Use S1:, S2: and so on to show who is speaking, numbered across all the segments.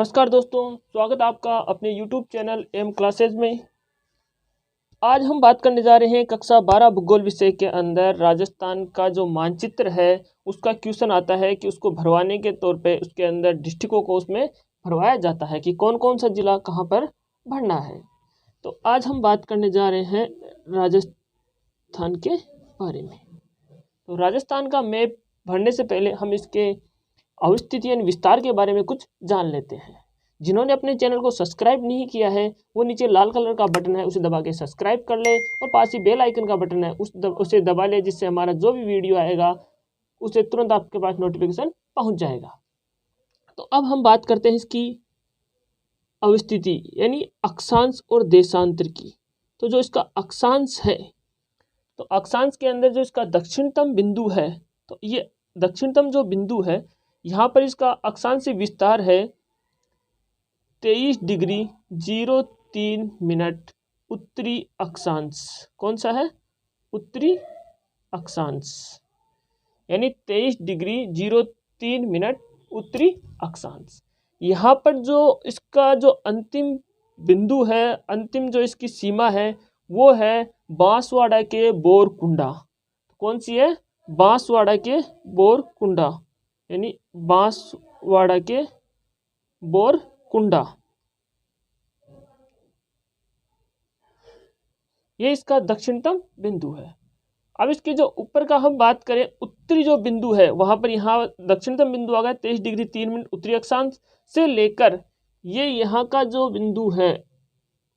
S1: नमस्कार दोस्तों, स्वागत है आपका अपने YouTube चैनल एम क्लासेज में। आज हम बात करने जा रहे हैं कक्षा 12 भूगोल विषय के अंदर राजस्थान का जो मानचित्र है उसका क्वेश्चन आता है कि उसको भरवाने के तौर पे उसके अंदर डिस्ट्रिक्टों को उसमें भरवाया जाता है कि कौन कौन सा जिला कहाँ पर भरना है। तो आज हम बात करने जा रहे हैं राजस्थान के बारे में। तो राजस्थान का मैप भरने से पहले हम इसके अवस्थिति यानी विस्तार के बारे में कुछ जान लेते हैं। जिन्होंने अपने चैनल को सब्सक्राइब नहीं किया है वो नीचे लाल कलर का बटन है उसे दबा के सब्सक्राइब कर ले और पास ही बेल आइकन का बटन है उसे दबा ले, जिससे हमारा जो भी वीडियो आएगा उसे तुरंत आपके पास नोटिफिकेशन पहुंच जाएगा। तो अब हम बात करते हैं इसकी अवस्थिति यानी अक्षांश और देशांतर की। तो जो इसका अक्षांश है तो अक्षांश के अंदर जो इसका दक्षिणतम बिंदु है, तो ये दक्षिणतम जो बिंदु है यहाँ पर इसका अक्षांश विस्तार है 23 डिग्री 03 मिनट उत्तरी अक्षांश। कौन सा है? उत्तरी अक्षांश, यानी 23 डिग्री 03 मिनट उत्तरी अक्षांश। यहाँ पर जो इसका जो अंतिम बिंदु है, अंतिम जो इसकी सीमा है वो है बांसवाड़ा के बोरकुंडा। कौन सी है? बांसवाड़ा के बोरकुंडा, यानी बांसवाड़ा के बोरकुंडा, ये इसका दक्षिणतम बिंदु है। अब इसके जो ऊपर का हम बात करें, उत्तरी जो बिंदु है वहां पर यहाँ दक्षिणतम बिंदु आ गया 23 डिग्री 3 मिनट उत्तरी अक्षांश से लेकर ये यहाँ का जो बिंदु है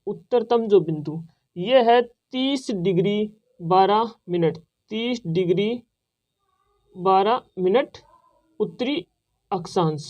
S1: उत्तरतम जो बिंदु ये है 30 डिग्री 12 मिनट 30 डिग्री 12 मिनट उत्तरी अक्षांश,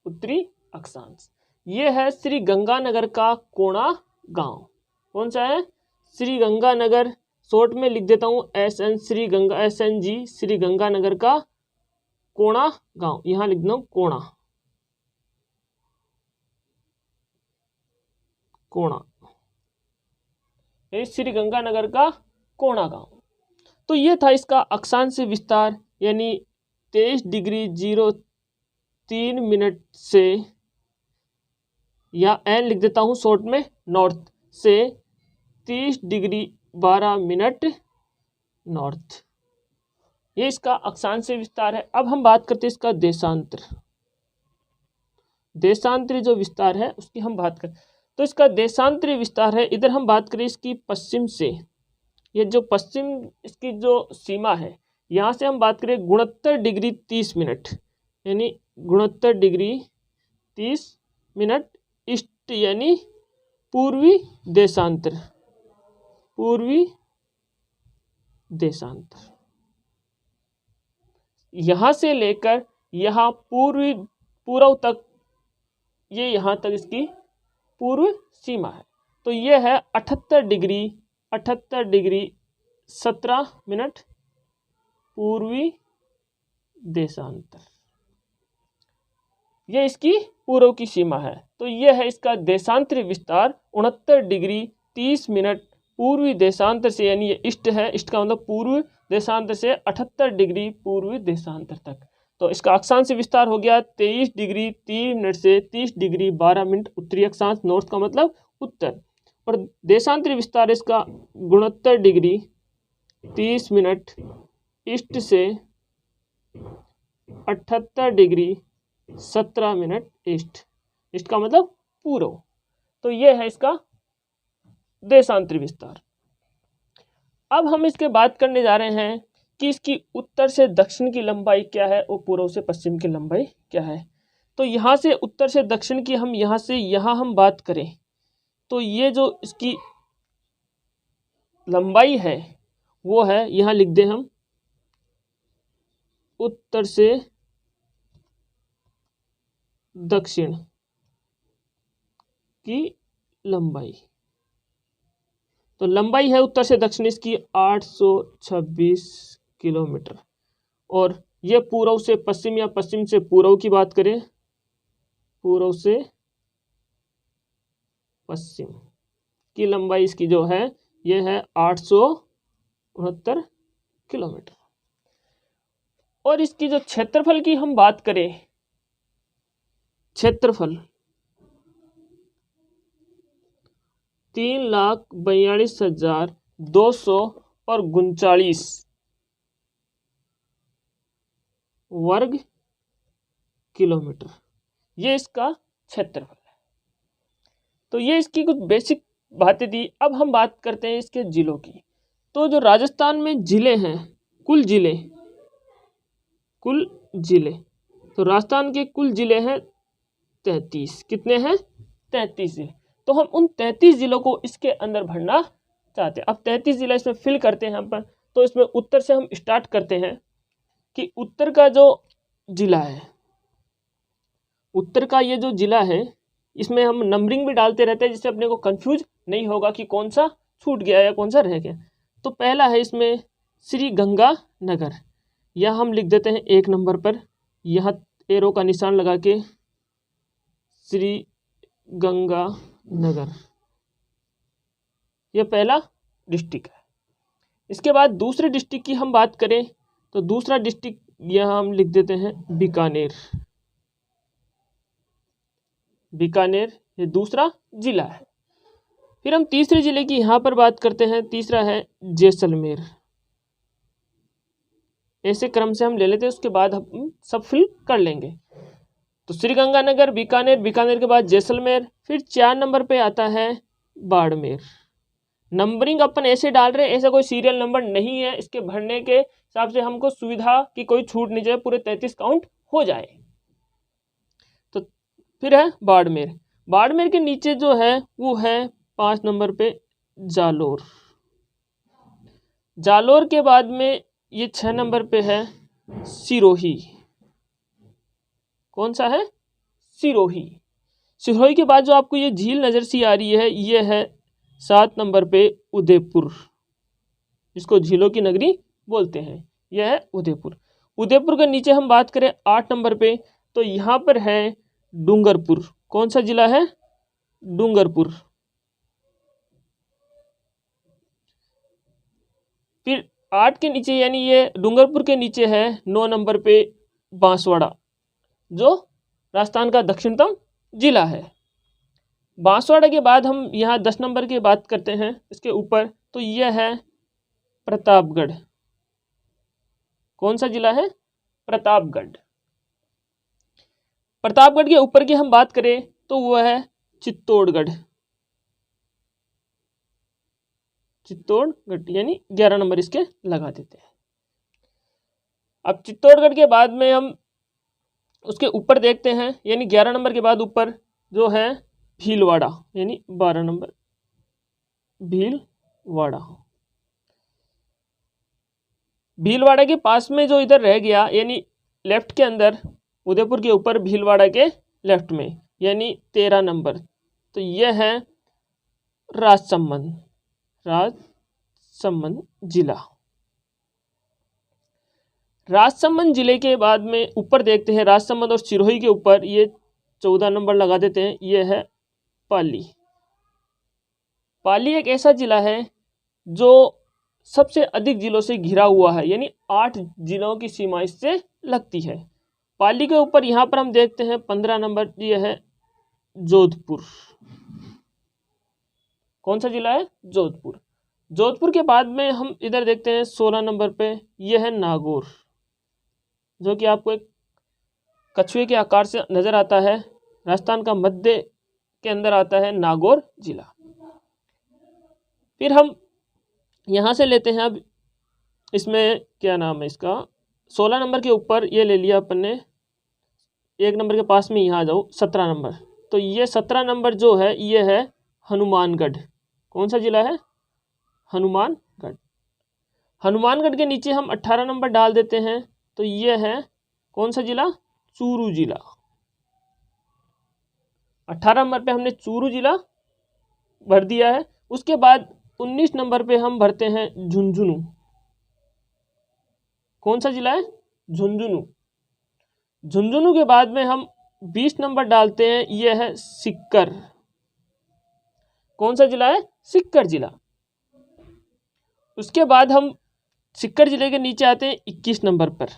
S1: उत्तरी अक्षांश। ये है श्री गंगानगर का कोणा गांव। कौन सा है? श्री गंगानगर, शॉर्ट में लिख देता हूँ SN, SNG श्री गंगानगर का कोणा गांव। यहाँ लिख दो कोणा, कोणा, ये श्री गंगानगर का कोणा गांव। तो ये था इसका अक्षांश विस्तार, यानी 23 डिग्री 03 मिनट से, या N लिख देता हूँ शॉर्ट में, नॉर्थ से 30 डिग्री 12 मिनट नॉर्थ। ये इसका अक्षांश विस्तार है। अब हम बात करते हैं इसका देशांतर, देशांतरी जो विस्तार है उसकी हम बात करें। तो इसका देशांतरी विस्तार है, इधर हम बात करें इसकी पश्चिम से, ये जो पश्चिम इसकी जो सीमा है यहाँ से हम बात करें 69 डिग्री 30 मिनट, यानी 69 डिग्री 30 मिनट ईस्ट, यानी पूर्वी देशांतर, पूर्वी देशांतर। यहाँ से लेकर यहाँ पूर्व तक, ये यहाँ तक इसकी पूर्व सीमा है। तो ये है 78 डिग्री 17 मिनट पूर्वी देशांतर, ये इसकी पूर्व की सीमा है। तो ये है इसका देशांतरी विस्तार 69 डिग्री 30 मिनट पूर्वी देशांतर से, यानी ये ईस्ट है, ईस्ट का मतलब पूर्व देशांतर से 78 डिग्री पूर्वी देशांतर तक। तो इसका अक्षांश विस्तार हो गया 23 डिग्री 3 मिनट से 30 डिग्री 12 मिनट उत्तरी अक्षांश, नॉर्थ का मतलब उत्तर। और देशांतरी विस्तार इसका 69 डिग्री 30 मिनट ईस्ट से 78 डिग्री 17 मिनट ईस्ट, ईस्ट का मतलब पूर्व। तो ये है इसका देशांतरी विस्तार। अब हम इसके बात करने जा रहे हैं कि इसकी उत्तर से दक्षिण की लंबाई क्या है और पूर्व से पश्चिम की लंबाई क्या है। तो यहाँ से उत्तर से दक्षिण की हम यहाँ से यहाँ हम बात करें तो ये जो इसकी लंबाई है वो है, यहाँ लिख दें हम, उत्तर से दक्षिण की लंबाई। तो लंबाई है उत्तर से दक्षिण इसकी 826 किलोमीटर। और ये पूर्व से पश्चिम या पश्चिम से पूर्व की बात करें, पूर्व से पश्चिम की लंबाई इसकी जो है ये है 869 किलोमीटर। और इसकी जो क्षेत्रफल की हम बात करें, क्षेत्रफल 3,42,239 वर्ग किलोमीटर, ये इसका क्षेत्रफल है। तो ये इसकी कुछ बेसिक बातें थी। अब हम बात करते हैं इसके जिलों की। तो जो राजस्थान में जिले हैं, कुल जिले, तो राजस्थान के कुल जिले हैं 33। कितने हैं? 33 जिले। तो हम उन 33 जिलों को इसके अंदर भरना चाहते हैं। अब 33 जिला इसमें फिल करते हैं हम पर। तो इसमें उत्तर से हम स्टार्ट करते हैं कि उत्तर का जो जिला है, उत्तर का ये जो जिला है, इसमें हम नंबरिंग भी डालते रहते हैं जिससे अपने को कंफ्यूज नहीं होगा कि कौन सा छूट गया या कौन सा रह गया। तो पहला है इसमें श्री गंगानगर, यह हम लिख देते हैं 1 नंबर पर, यहाँ एरो का निशान लगा के श्री गंगानगर, यह पहला डिस्ट्रिक्ट है। इसके बाद दूसरे डिस्ट्रिक्ट की हम बात करें तो दूसरा डिस्ट्रिक्ट यहाँ हम लिख देते हैं बीकानेर। बीकानेर ये दूसरा जिला है। फिर हम तीसरे जिले की यहाँ पर बात करते हैं, तीसरा है जैसलमेर। ऐसे क्रम से हम ले लेते हैं, उसके बाद हम सब फिल कर लेंगे। तो श्रीगंगानगर, बीकानेर, बीकानेर के बाद जैसलमेर, फिर 4 नंबर पे आता है बाड़मेर। नंबरिंग अपन ऐसे डाल रहे हैं, ऐसा कोई सीरियल नंबर नहीं है, इसके भरने के हिसाब से हमको सुविधा की कोई छूट नहीं जाए, पूरे 33 काउंट हो जाए। तो फिर है बाड़मेर। बाड़मेर के नीचे जो है वो है 5 नंबर पे जालोर। जालोर के बाद में ये 6 नंबर पे है सिरोही। कौन सा है? सिरोही। सिरोही के बाद जो आपको ये झील नजर सी आ रही है, ये है 7 नंबर पे उदयपुर, जिसको झीलों की नगरी बोलते हैं, यह है उदयपुर। उदयपुर के नीचे हम बात करें 8 नंबर पे, तो यहाँ पर है डूंगरपुर। कौन सा जिला है? डूंगरपुर। फिर 8 के नीचे यानी ये डूंगरपुर के नीचे है 9 नंबर पे बांसवाड़ा, जो राजस्थान का दक्षिणतम जिला है। बांसवाड़ा के बाद हम यहाँ 10 नंबर की बात करते हैं इसके ऊपर, तो यह है प्रतापगढ़। कौन सा जिला है? प्रतापगढ़। प्रतापगढ़ के ऊपर की हम बात करें तो वह है चित्तौड़गढ़। चित्तौड़गढ़ यानी 11 नंबर इसके लगा देते हैं। अब चित्तौड़गढ़ के बाद में हम उसके ऊपर देखते हैं, यानी 11 नंबर के बाद ऊपर जो है भीलवाड़ा, यानी 12 नंबर भीलवाड़ा। भीलवाड़ा के पास में जो इधर रह गया, यानी लेफ्ट के अंदर उदयपुर के ऊपर भीलवाड़ा के लेफ्ट में, यानी 13 नंबर, तो यह है राजसमंद। राजसमंद जिला। राजसमंद जिले के बाद में ऊपर देखते हैं, राजसमंद और सिरोही के ऊपर ये 14 नंबर लगा देते हैं, ये है पाली। पाली एक ऐसा जिला है जो सबसे अधिक जिलों से घिरा हुआ है, यानी 8 जिलों की सीमा इससे लगती है। पाली के ऊपर यहाँ पर हम देखते हैं 15 नंबर, ये है जोधपुर। कौन सा जिला है? जोधपुर। जोधपुर के बाद में हम इधर देखते हैं 16 नंबर पे, यह है नागौर, जो कि आपको एक कछुए के आकार से नजर आता है। राजस्थान का मध्य के अंदर आता है नागौर जिला। फिर हम यहाँ से लेते हैं, अब इसमें क्या नाम है इसका, 16 नंबर के ऊपर ये ले लिया अपन ने, 1 नंबर के पास में यहाँ आ जाओ 17 नंबर, तो ये 17 नंबर जो है ये है हनुमानगढ़। कौन सा जिला है? हनुमानगढ़। हनुमानगढ़ के नीचे हम 18 नंबर डाल देते हैं, तो ये है कौन सा जिला? चूरू जिला। 18 नंबर पे हमने चूरू जिला भर दिया है। उसके बाद 19 नंबर पे हम भरते हैं झुंझुनू। कौन सा जिला है? झुंझुनू। झुंझुनू के बाद में हम 20 नंबर डालते हैं, यह है सीकर। कौन सा जिला है? सीकर जिला। उसके बाद हम सीकर जिले के नीचे आते हैं 21 नंबर पर,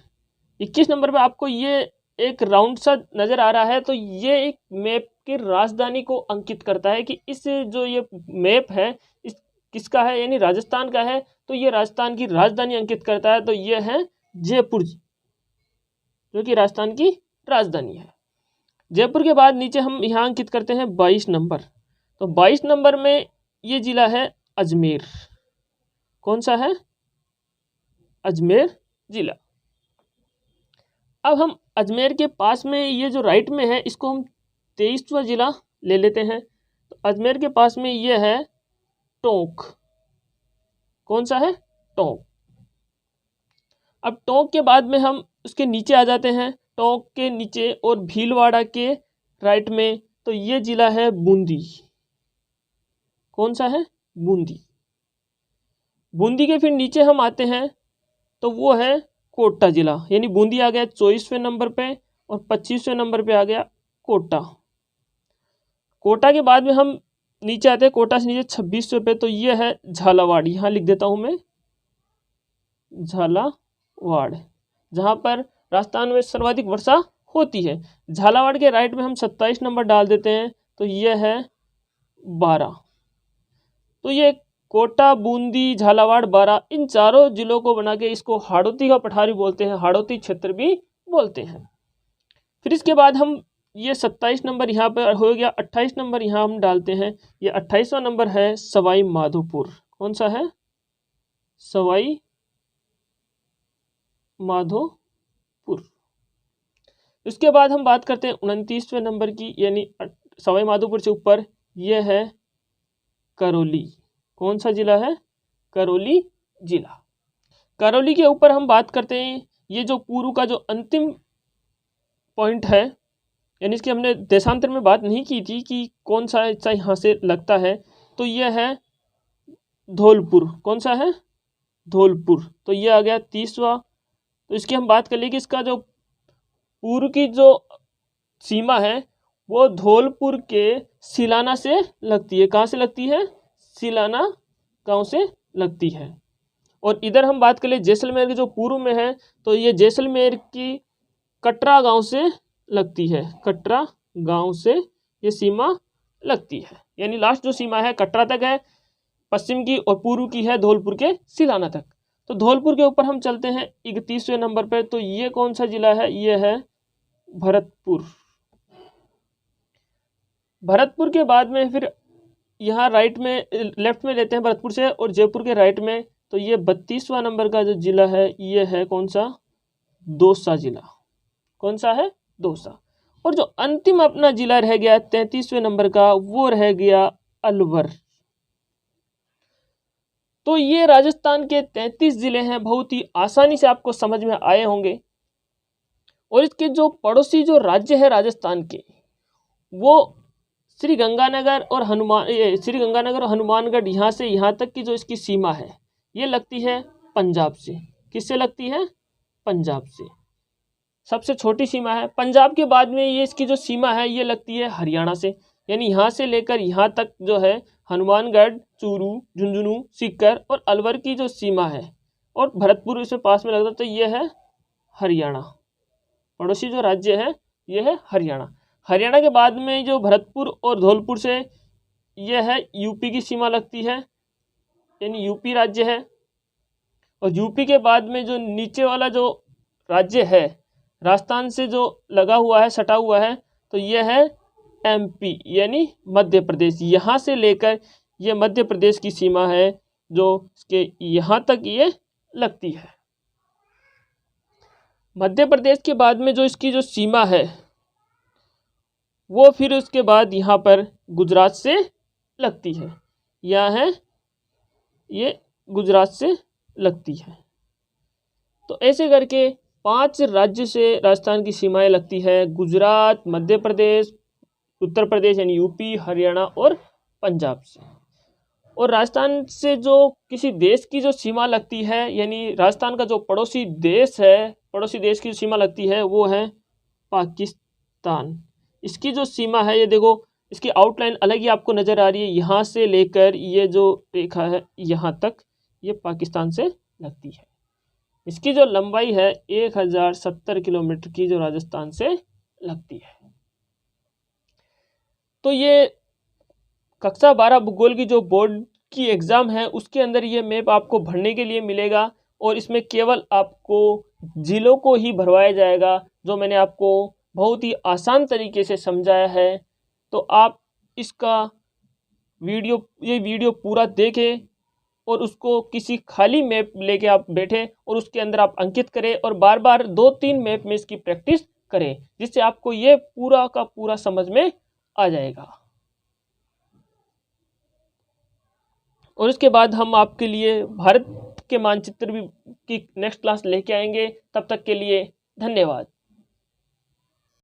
S1: 21 नंबर पे आपको ये एक राउंड सा नज़र आ रहा है, तो ये एक मैप की राजधानी को अंकित करता है कि इस जो ये मैप है इस किसका है, यानी राजस्थान का है, तो ये राजस्थान की राजधानी अंकित करता है। तो ये है जयपुर, जो कि राजस्थान की राजधानी है। जयपुर के बाद नीचे हम यहाँ अंकित करते हैं 22 नंबर। तो 22 नंबर में ये जिला है अजमेर। कौन सा है? अजमेर जिला। अब हम अजमेर के पास में ये जो राइट में है इसको हम 23वां जिला ले लेते हैं। तो अजमेर के पास में ये है टोंक। कौन सा है? टोंक। अब टोंक के बाद में हम उसके नीचे आ जाते हैं, टोंक के नीचे और भीलवाड़ा के राइट में, तो ये जिला है बूंदी। कौन सा है? बूंदी। बूंदी के फिर नीचे हम आते हैं तो वो है कोटा जिला, यानी बूंदी आ गया 24वें नंबर पे और 25वें नंबर पे आ गया कोटा। कोटा के बाद में हम नीचे आते हैं, कोटा से नीचे 26वें पे, तो ये है झालावाड़। यहाँ लिख देता हूँ मैं झालावाड़, जहाँ पर राजस्थान में सर्वाधिक वर्षा होती है। झालावाड़ के राइट में हम 27 नंबर डाल देते हैं, तो ये है 12। तो ये कोटा, बूंदी, झालावाड़, बारा, इन चारों जिलों को बना के इसको हाड़ौती का पठारी बोलते हैं, हाड़ौती क्षेत्र भी बोलते हैं। फिर इसके बाद हम ये 27 नंबर यहाँ पर हो गया, 28 नंबर यहाँ हम डालते हैं। ये 28वां नंबर है सवाई माधोपुर। कौन सा है? सवाई माधोपुर। इसके बाद हम बात करते हैं 29वें नंबर की, यानी सवाई माधोपुर से ऊपर ये है करौली। कौन सा जिला है? करौली जिला। करौली के ऊपर हम बात करते हैं, ये जो पूर्व का जो अंतिम पॉइंट है, यानी इसकी हमने देशांतर में बात नहीं की थी कि कौन सा हिस्सा यहाँ से लगता है, तो ये है धौलपुर। कौन सा है? धौलपुर। तो ये आ गया 30वां। तो इसकी हम बात कर लें कि इसका जो पूर्व की जो सीमा है वो धौलपुर के सिलाना से लगती है। कहाँ से लगती है? सिलाना गांव से लगती है। और इधर हम बात कर ले जैसलमेर के जो पूर्व में है, तो ये जैसलमेर की कटरा गांव से लगती है। कटरा गांव से ये सीमा लगती है, यानी लास्ट जो सीमा है कटरा तक है पश्चिम की, और पूर्व की है धौलपुर के सिलाना तक। तो धौलपुर के ऊपर हम चलते हैं 31वें नंबर पर। तो ये कौन सा जिला है? ये है भरतपुर। भरतपुर के बाद में फिर यहाँ राइट में लेफ्ट में लेते हैं भरतपुर से, और जयपुर के राइट में, तो ये 32वां नंबर का जो जिला है ये है कौन सा? दौसा जिला। कौन सा है? दौसा। और जो अंतिम अपना जिला रह गया 33वें नंबर का, वो रह गया अलवर। तो ये राजस्थान के 33 जिले हैं, बहुत ही आसानी से आपको समझ में आए होंगे। और इसके जो पड़ोसी जो राज्य है राजस्थान के, वो श्री गंगानगर और हनुमानगढ़, यहाँ से यहाँ तक की जो इसकी सीमा है ये लगती है पंजाब से। किससे लगती है? पंजाब से। सबसे छोटी सीमा है। पंजाब के बाद में ये इसकी जो सीमा है ये लगती है हरियाणा से, यानी यहाँ से लेकर यहाँ तक जो है हनुमानगढ़, चूरू, झुंझुनू, सीकर और अलवर की जो सीमा है, और भरतपुर इसमें पास में लगता है, तो ये है हरियाणा। पड़ोसी जो राज्य है ये है हरियाणा। हरियाणा के बाद में जो भरतपुर और धौलपुर से ये है यूपी की सीमा लगती है, यानी यूपी राज्य है। और यूपी के बाद में जो नीचे वाला जो राज्य है राजस्थान से जो लगा हुआ है, सटा हुआ है, तो ये है एमपी, यानी मध्य प्रदेश। यहाँ से लेकर ये मध्य प्रदेश की सीमा है, जो इसके यहाँ तक ये लगती है। मध्य प्रदेश के बाद में जो इसकी जो सीमा है वो फिर उसके बाद यहाँ पर गुजरात से लगती है। यहाँ है ये गुजरात से लगती है। तो ऐसे करके 5 राज्य से राजस्थान की सीमाएं लगती है: गुजरात, मध्य प्रदेश, उत्तर प्रदेश यानी यूपी, हरियाणा और पंजाब से। और राजस्थान से जो किसी देश की जो सीमा लगती है, यानी राजस्थान का जो पड़ोसी देश है, पड़ोसी देश की सीमा लगती है वो है पाकिस्तान। इसकी जो सीमा है ये देखो, इसकी आउटलाइन अलग ही आपको नज़र आ रही है। यहाँ से लेकर ये जो रेखा है यहाँ तक, ये पाकिस्तान से लगती है। इसकी जो लंबाई है 1070 किलोमीटर की जो राजस्थान से लगती है। तो ये कक्षा 12 भूगोल की जो बोर्ड की एग्ज़ाम है उसके अंदर ये मैप आपको भरने के लिए मिलेगा और इसमें केवल आपको जिलों को ही भरवाया जाएगा, जो मैंने आपको बहुत ही आसान तरीके से समझाया है। तो आप इसका ये वीडियो पूरा देखें और उसको किसी खाली मैप लेके आप बैठे और उसके अंदर आप अंकित करें और बार बार 2-3 मैप में इसकी प्रैक्टिस करें, जिससे आपको ये पूरा का पूरा समझ में आ जाएगा। और उसके बाद हम आपके लिए भारत के मानचित्र भी की नेक्स्ट क्लास लेके आएंगे। तब तक के लिए धन्यवाद।